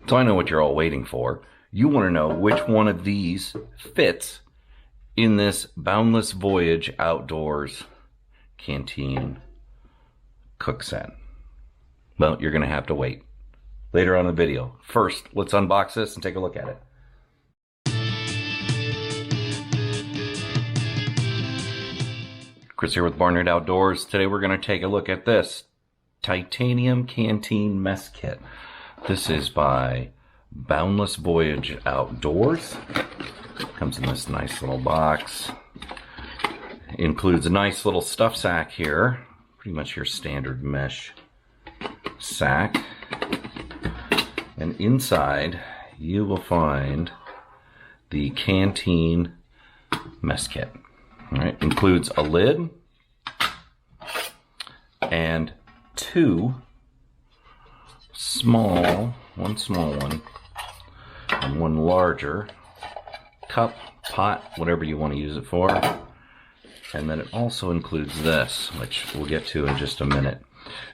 So I know what you're all waiting for. You want to know which one of these fits in this Boundless Voyage Outdoors Canteen cook set. Well, you're going to have to wait later on in the video. First, let's unbox this and take a look at it. Chris here with Barnard Outdoors. Today we're going to take a look at this Titanium Canteen Mess Kit. This is by Boundless Voyage Outdoors. Comes in this nice little box. Includes a nice little stuff sack here. Pretty much your standard mesh sack. And inside you will find the Canteen Mess Kit. All right, includes a lid and one small one, and one larger cup, pot, whatever you want to use it for. And then it also includes this, which we'll get to in just a minute.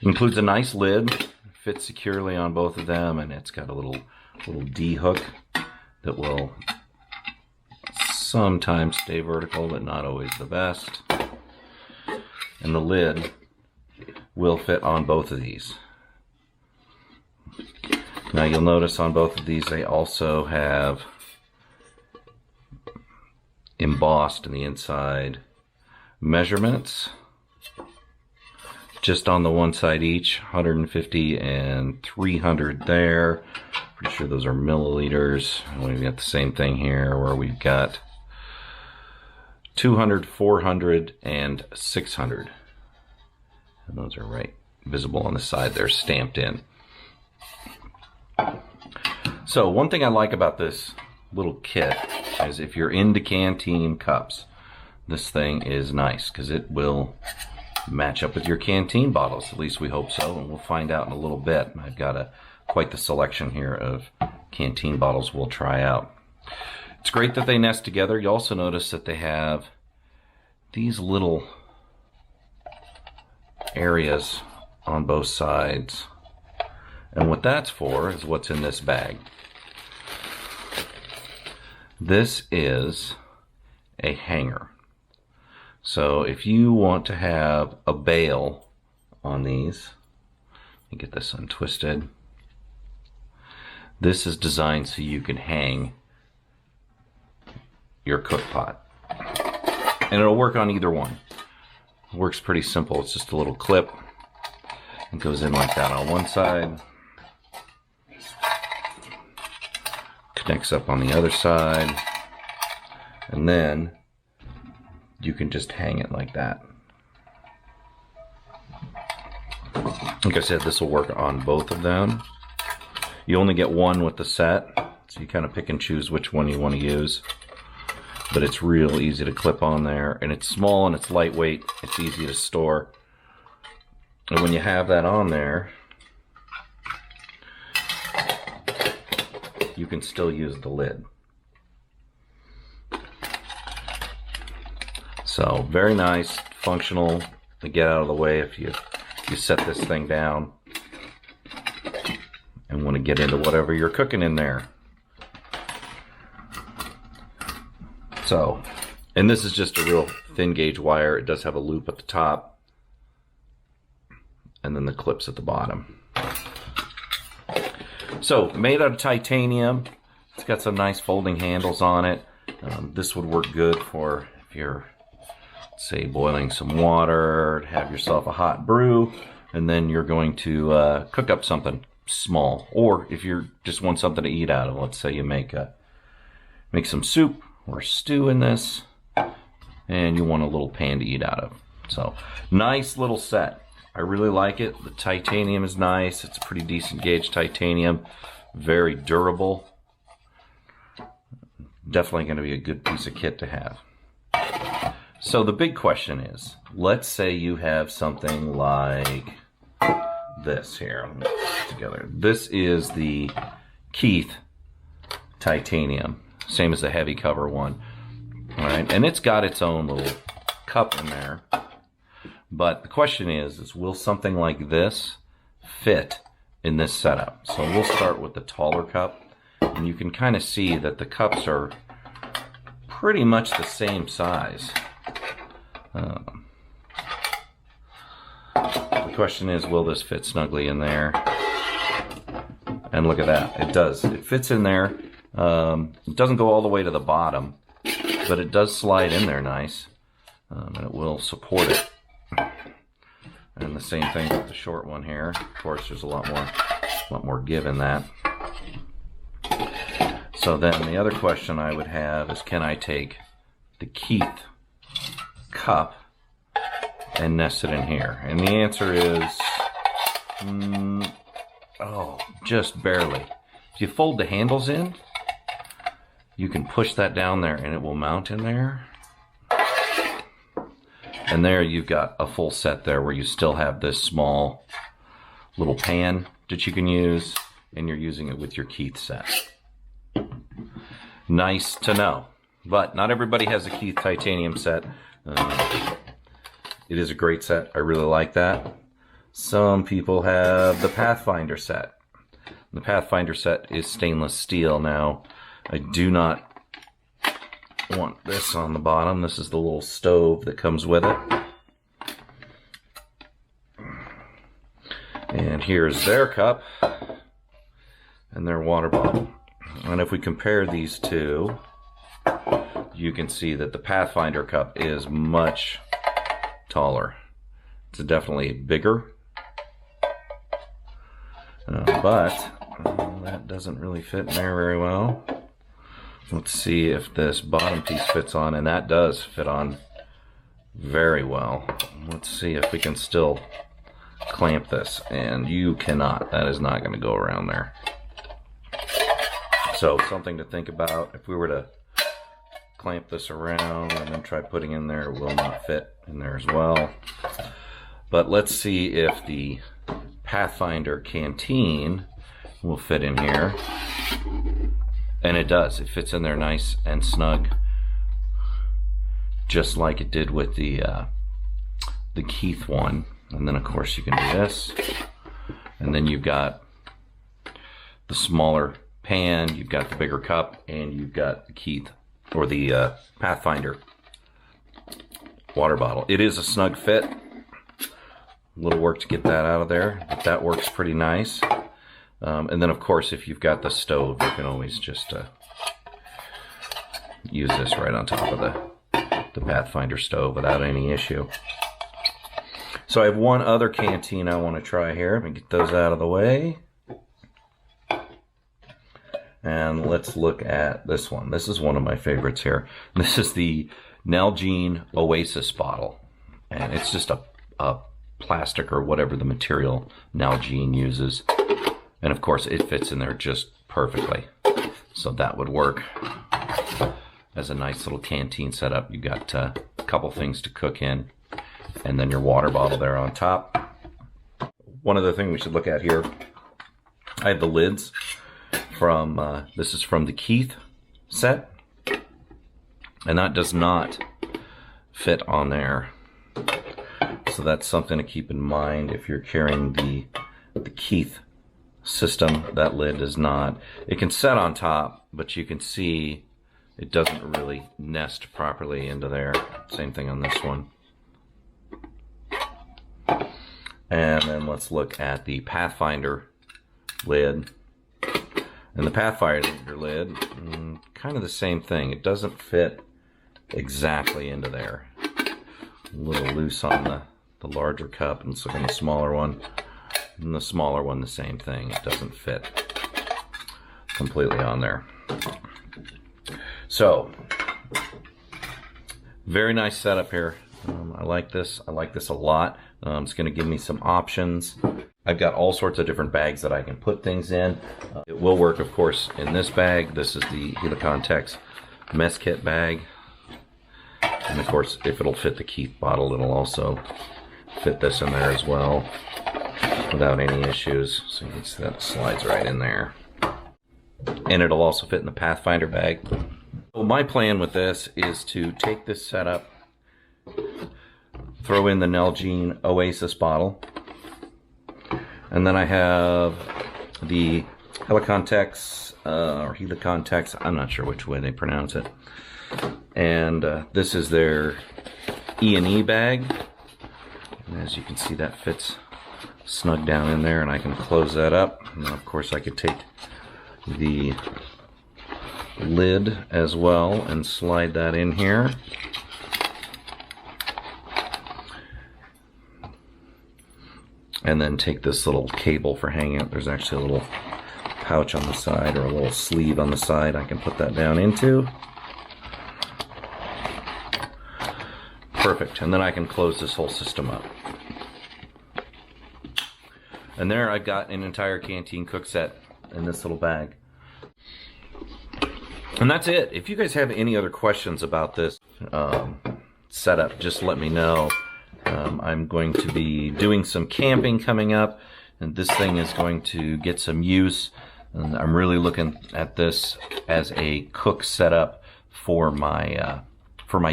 It includes a nice lid, fits securely on both of them, and it's got a little D hook that will sometimes stay vertical, but not always the best. And the lid will fit on both of these. Now you'll notice on both of these they also have embossed in the inside measurements. Just on the one side each, 150 and 300 there. Pretty sure those are milliliters. And we've got the same thing here where we've got 200, 400, and 600. And those are right visible on the side. They're stamped in. So one thing I like about this little kit is if you're into canteen cups, this thing is nice because it will match up with your canteen bottles. At least we hope so, and we'll find out in a little bit. I've got quite the selection here of canteen bottles we'll try out. It's great that they nest together. You also notice that they have these little areas on both sides. And what that's for is what's in this bag. This is a hanger. So if you want to have a bail on these, let me get this untwisted. This is designed so you can hang your cook pot. And it'll work on either one. It works pretty simple. It's just a little clip. It goes in like that on one side. Connects up on the other side. And then you can just hang it like that. Like I said, this will work on both of them. You only get one with the set, so you kind of pick and choose which one you want to use. But it's real easy to clip on there, and it's small and it's lightweight. It's easy to store. And when you have that on there, you can still use the lid. So very nice, functional to get out of the way if you set this thing down and want to get into whatever you're cooking in there. So, and this is just a real thin gauge wire. It does have a loop at the top and then the clips at the bottom. So, made out of titanium. It's got some nice folding handles on it. This would work good for if you're, say, boiling some water, have yourself a hot brew, and then you're going to cook up something small. Or if you just want something to eat out of, let's say you make some soup or stew in this, and you want a little pan to eat out of. So, nice little set. I really like it. The titanium is nice. It's a pretty decent gauge titanium. Very durable. Definitely going to be a good piece of kit to have. So the big question is, let's say you have something like this here. Let me put it together. This is the Keith titanium. Same as the heavy cover one. All right, and it's got its own little cup in there. But the question is will something like this fit in this setup. So we'll start with the taller cup, and you can kind of see that the cups are pretty much the same size. The question is, will this fit snugly in there? And look at that, it does. It fits in there. It doesn't go all the way to the bottom, but it does slide in there nice, and it will support it. And the same thing with the short one here. Of course, there's a lot more give in that. So then the other question I would have is, can I take the Keith cup and nest it in here? And the answer is, oh, just barely. If you fold the handles in, you can push that down there and it will mount in there. And there you've got a full set there where you still have this small little pan that you can use, and you're using it with your Keith set. Nice to know. But not everybody has a Keith titanium set. It is a great set. I really like that. Some people have the Pathfinder set. The Pathfinder set is stainless steel. Now, I do not want this on the bottom. This is the little stove that comes with it. And here's their cup and their water bottle. And if we compare these two, you can see that the Pathfinder cup is much taller. It's definitely bigger. But that doesn't really fit in there very well. Let's see if this bottom piece fits on, and that does fit on very well. Let's see if we can still clamp this, and you cannot. That is not going to go around there. So something to think about. If we were to clamp this around and then try putting in there, it will not fit in there as well. But let's see if the Pathfinder Canteen will fit in here. And it does. It fits in there nice and snug, just like it did with the Keith one. And then of course you can do this, and then you've got the smaller pan, you've got the bigger cup, and you've got the Keith or the Pathfinder water bottle. It is a snug fit. A little work to get that out of there, but that works pretty nice. And then of course, if you've got the stove, you can always just use this right on top of the Pathfinder stove without any issue. So I have one other canteen I want to try here. Let me get those out of the way. And let's look at this one. This is one of my favorites here. This is the Nalgene Oasis bottle. And it's just a plastic or whatever the material Nalgene uses. And of course it fits in there just perfectly. So that would work as a nice little canteen setup. You got a couple things to cook in, and then your water bottle there on top. One other thing we should look at here, I have the lids from, this is from the Keith set, and that does not fit on there. So that's something to keep in mind if you're carrying the Keith system. That lid does not. It can set on top, but you can see it doesn't really nest properly into there. Same thing on this one. And then let's look at the Pathfinder lid. And the Pathfinder lid, kind of the same thing. It doesn't fit exactly into there. A little loose on the larger cup, and so on the smaller one. And the smaller one, the same thing. It doesn't fit completely on there. So, very nice setup here. I like this. I like this a lot. It's going to give me some options. I've got all sorts of different bags that I can put things in. It will work, of course, in this bag. This is the Canteen Mess Kit bag. And of course, if it'll fit the Keith bottle, it'll also fit this in there as well without any issues. So you can see that slides right in there. And it'll also fit in the Pathfinder bag. So my plan with this is to take this setup, throw in the Nalgene Oasis bottle, And then I have the Helicontex, or Helicontex, I'm not sure which way they pronounce it. And this is their E&E bag. And as you can see, that fits snug down in there, and I can close that up. And of course I could take the lid as well and slide that in here. And then take this little cable for hanging up. There's actually a little pouch on the side, or a little sleeve on the side I can put that down into. Perfect. And then I can close this whole system up. And there I've got an entire Canteen cook set in this little bag. And that's it. If you guys have any other questions about this setup, just let me know. I'm going to be doing some camping coming up, and this thing is going to get some use. And I'm really looking at this as a cook setup for my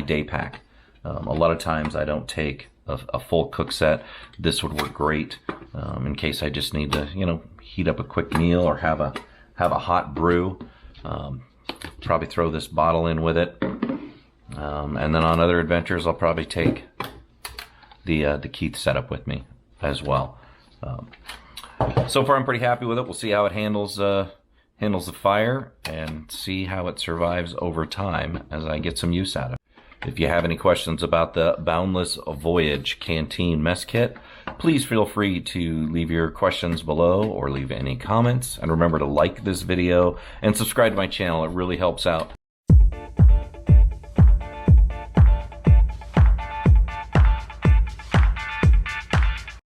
day pack. A lot of times I don't take a full cook set. This would work great in case I just need to, heat up a quick meal or have a hot brew. Probably throw this bottle in with it. And then on other adventures, I'll probably take the Keith setup with me as well. So far, I'm pretty happy with it. We'll see how it handles the fire and see how it survives over time as I get some use out of it. If you have any questions about the Boundless Voyage Canteen Mess Kit, please feel free to leave your questions below or leave any comments. And remember to like this video and subscribe to my channel. It really helps out.